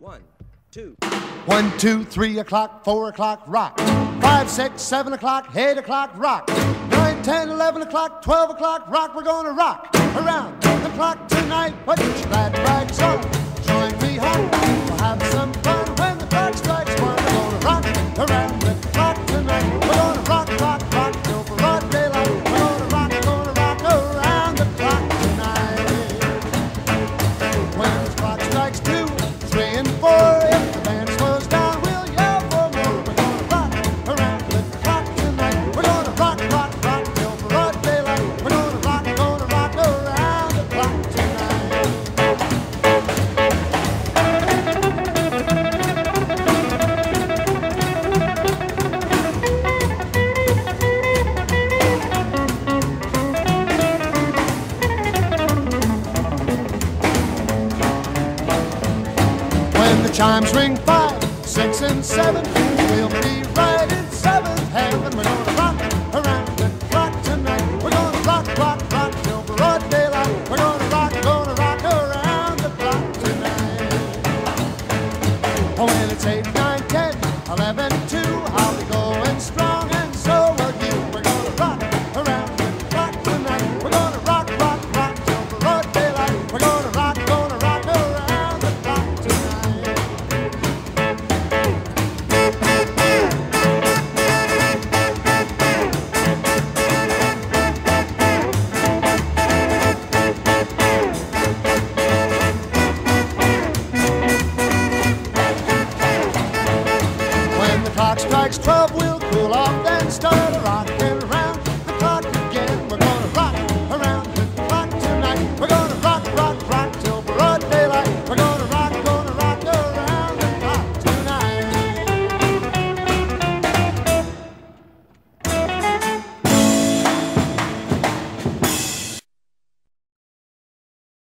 1, 2. 1, 2, 3 o'clock, 4 o'clock, rock. 5, 6, 7 o'clock, 8 o'clock, rock. 9, 10, 11 o'clock, 12 o'clock, rock. We're gonna rock around the clock tonight. Put your glad rags on, join me home. We'll have some fun when the clock strikes 1. We're gonna rock around the clock tonight. We're gonna rock, rock, rock till broad daylight. We're gonna rock around the clock tonight. When the clock strikes 2, 3, and 4, if the band slows down, we'll yell for more. We're gonna rock around the clock tonight. We're gonna rock, rock, rock till broad daylight. We're gonna rock around the clock tonight. When the chimes ring 5, 6, and 7, we'll be right in 7th heaven. We're gonna rock around the clock tonight. We're gonna rock, rock, rock till broad daylight. We're gonna rock around the clock tonight. Oh, when it's 8, 9, 10, 11, 2, I'll be going strong, and so will you. We're gonna rock around the clock tonight. We're gonna rock, rock, rock till broad daylight. We're gonna rock around the clock tonight. When the clock strikes 12, we'll cool off, then start